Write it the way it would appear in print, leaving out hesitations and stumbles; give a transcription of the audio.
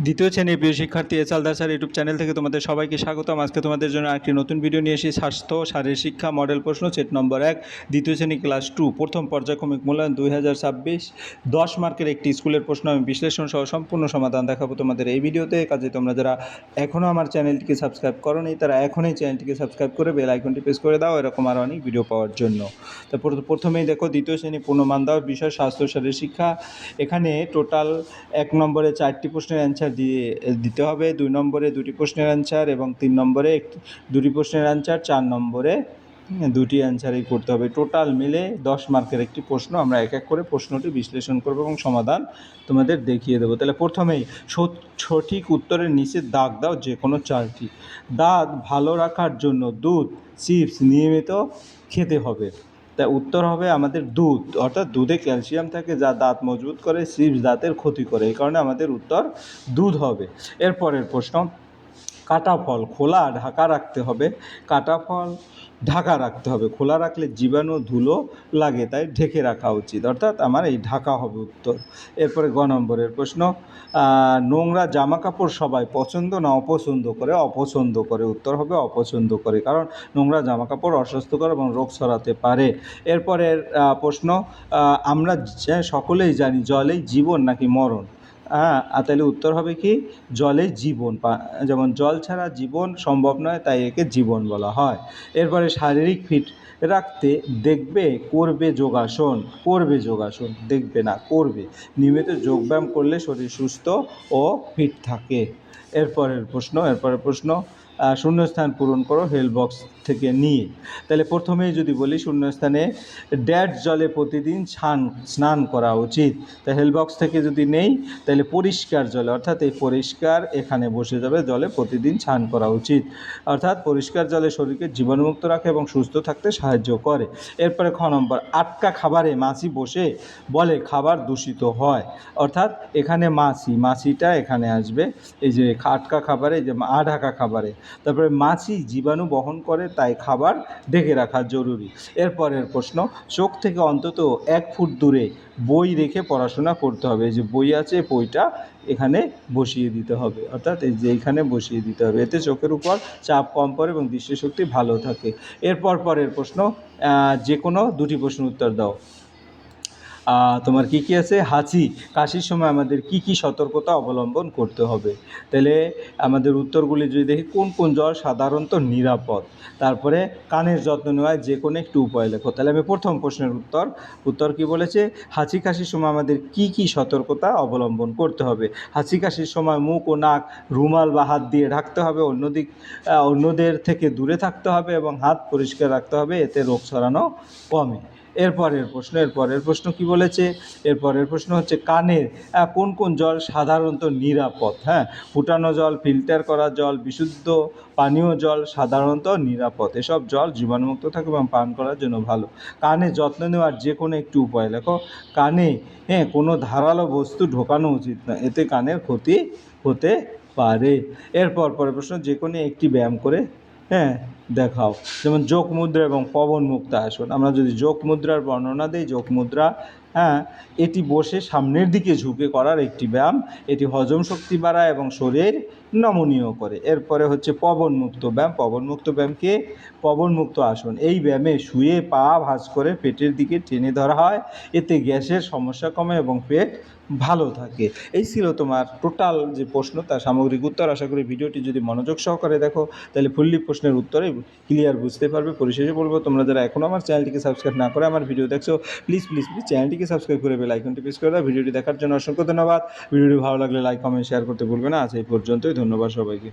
দ্বিতীয় শ্রেণীর প্রিয় শিক্ষার্থী এসআল দাস স্যার ইউটিউব চ্যানেল থেকে তোমাদের সবাইকে স্বাগতম। আজকে তোমাদের জন্য একটি নতুন ভিডিও নিয়ে এসেছি। স্বাস্থ্য শারীরিক শিক্ষা মডেল প্রশ্ন সেট নম্বর 1 দ্বিতীয় শ্রেণী ক্লাস 2 প্রথম পর্যায়ক্রমিক মূল্যায়ন 2026 10 মার্কের একটি স্কুলের প্রশ্ন আমি বিশ্লেষণ সহ সম্পূর্ণ সমাধান দেখাবো তোমাদের এই ভিডিওতে। কাজে তোমরা যারা এখনও আমার চ্যানেলটিকে সাবস্ক্রাইব করোনি তারা এখনই চ্যানেলটিকে সাবস্ক্রাইব করে বেল আইকনটি প্রেস করে দাও এরকম আরও অনেক ভিডিও পাওয়ার জন্য। তারপর প্রথমেই দেখো দ্বিতীয় শ্রেণী পূর্ণমান দেওয়ার বিষয় স্বাস্থ্য শারীরিক শিক্ষা। এখানে টোটাল 1 নম্বরে 4টি প্রশ্নের অ্যান্সার দিতে হবে, 2 নম্বরে 2টি প্রশ্নের অ্যান্সার এবং 3 নম্বরে 2টি প্রশ্নের অ্যান্সার, 4 নম্বরে 2টি অ্যান্সারই করতে হবে। টোটাল মিলে 10 মার্কের একটি প্রশ্ন। আমরা এক এক করে প্রশ্নটি বিশ্লেষণ করব এবং সমাধান তোমাদের দেখিয়ে দেবো। তাহলে প্রথমেই সঠিক উত্তরের নিচে দাগ দাও যে কোনো 4টি। দাঁত ভালো রাখার জন্য দুধ চিপস নিয়মিত খেতে হবে। তা উত্তর হবে আমাদের দুধ, অর্থাৎ দুধে ক্যালসিয়াম থাকে যা দাঁত মজবুত করে, চিপস দাঁতের ক্ষতি করে, এই কারণে আমাদের উত্তর দুধ হবে। এরপরের প্রশ্ন, কাটা ফল খোলা ঢাকা রাখতে হবে। কাটা ফল ঢাকা রাখতে হবে, খোলা রাখলে জীবাণু ধুলো লাগে তাই ঢেকে রাখা উচিত, অর্থাৎ আমার এই ঢাকা হবে উত্তর। এরপরে গ নম্বরের প্রশ্ন, নোংরা জামা কাপড় সবাই পছন্দ না অপছন্দ করে? অপছন্দ করে, উত্তর হবে অপছন্দ করে, কারণ নোংরা জামা কাপড় অস্বাস্থ্যকর এবং রোগ ছড়াতে পারে। এরপরের প্রশ্ন, আমরা সকলেই জানি জলেই জীবন নাকি মরণ? তাহলে উত্তর হবে কি জলেই জীবন, যেমন জল ছাড়া জীবন সম্ভব নয় তাই একে জীবন বলা হয়। এরপরে শারীরিক ফিট রাখতে দেখবে করবে যোগাসন, করবে যোগাসন, দেখবে না করবে। নিয়মিত যোগব্যায়াম করলে শরীর সুস্থ ও ফিট থাকে। এরপরের প্রশ্ন, শূন্যস্থান পূরণ করো হেল্প বক্স থেকে নিয়ে। তাহলে প্রথমেই যদি বলি শূন্যস্থানে ড্যাশ জলে প্রতিদিন স্নান করা উচিত, তাই হেল্প বক্স থেকে যদি নেই তাহলে পরিষ্কার জলে, অর্থাৎ এই পরিষ্কার এখানে বসে যাবে, জলে প্রতিদিন স্নান করা উচিত, অর্থাৎ পরিষ্কার জলে শরীরকে জীবাণুমুক্ত রাখে এবং সুস্থ থাকতে সাহায্য করে। এরপরে খ নম্বর, আটকা খাবারে মাছি বসে বলে খাবার দূষিত হয়, অর্থাৎ এখানে মাছিটা এখানে আসবে, এই যে আটকা খাবারে, যে ঢাকা খাবারে। তারপরে মাছি জীবাণু বহন করে তাই খাবার ঢেকে রাখা জরুরি। এরপরের প্রশ্ন, চোখ থেকে অন্তত 1 ফুট দূরে বই রেখে পড়াশোনা করতে হবে। এই যে বই আছে বইটা এখানে বসিয়ে দিতে হবে, অর্থাৎ এই যে এখানে বসিয়ে দিতে হবে, এতে চোখের উপর চাপ কম পড়ে এবং দৃষ্টিশক্তি ভালো থাকে। পরের প্রশ্ন, যে কোনো 2টি প্রশ্ন উত্তর দাও। তোমার কি আছে, হাঁচি কাশির সময় আমাদের কি কি সতর্কতা অবলম্বন করতে হবে? তাহলে আমাদের উত্তরগুলি যদি দেখি, কোন কোন জল সাধারণত নিরাপদ, তারপরে কানের যত্ন নেওয়ার যে কোনো একটু উপায় লেখো। তাহলে আমি প্রথম প্রশ্নের উত্তর কি বলেছে, হাঁচি কাশির সময় আমাদের কি কি সতর্কতা অবলম্বন করতে হবে। হাঁচি কাশির সময় মুখ ও নাক রুমাল বা হাত দিয়ে ঢাকতে হবে, অন্যদের থেকে দূরে থাকতে হবে এবং হাত পরিষ্কার রাখতে হবে, এতে রোগ ছড়ানো কমে। এরপরের প্রশ্ন কি বলেছে, এরপরের প্রশ্ন হচ্ছে কানের কোন কোন জল সাধারণত নিরাপদ? ফুটানো জল, ফিল্টার করা জল, বিশুদ্ধ পানীয় জল সাধারণত নিরাপদ, এসব জল জীবাণুমুক্ত থাকে এবং পান করার জন্য ভালো। কানে যত্ন নেওয়ার যে কোনো একটি উপায় লেখো। কানে কোনো ধারালো বস্তু ঢোকানো উচিত না, এতে কানের ক্ষতি হতে পারে। পরের প্রশ্ন, যে কোনো একটি ব্যায়াম করে দেখাও, যেমন যোগ মুদ্রা এবং পবন মুক্ত আসন। আমরা যদি যোগ মুদ্রার বর্ণনা দিই, যোগ মুদ্রা এটি বসে সামনের দিকে ঝুঁকে করার একটি ব্যায়াম, এটি হজম শক্তি বাড়ায় এবং শরীর নমনীয় করে। এরপরে হচ্ছে পবন মুক্ত ব্যায়ামকে পবন মুক্ত আসন, এই ব্যায়ামে শুয়ে পা ভাঁজ করে পেটের দিকে টেনে ধরা হয়, এতে গ্যাসের সমস্যা কমে এবং পেট ভালো থাকে। এই ছিল তোমার টোটাল যে প্রশ্ন তার সামগ্রিক উত্তর। আশা করি ভিডিওটি যদি মনোযোগ সহকারে দেখো তাহলে ফুললি প্রশ্নের উত্তরে ক্লিয়ার বুঝতে পারবে। পরিশেষে বলবো, তোমরা যারা এখনও আমার চ্যানেলটিকে সাবস্ক্রাইব না করে আমার ভিডিও দেখছো, প্লিজ চ্যানেলটিকে সাবস্ক্রাইব করে বেল আইকনটি প্রেস করে দাও। ভিডিওটি দেখার জন্য অসংখ্য ধন্যবাদ। ভিডিওটি ভালো লাগলে লাইক কমেন্ট শেয়ার করতে ভুলবে না। আজ এই পর্যন্তই, ধন্যবাদ সবাইকে।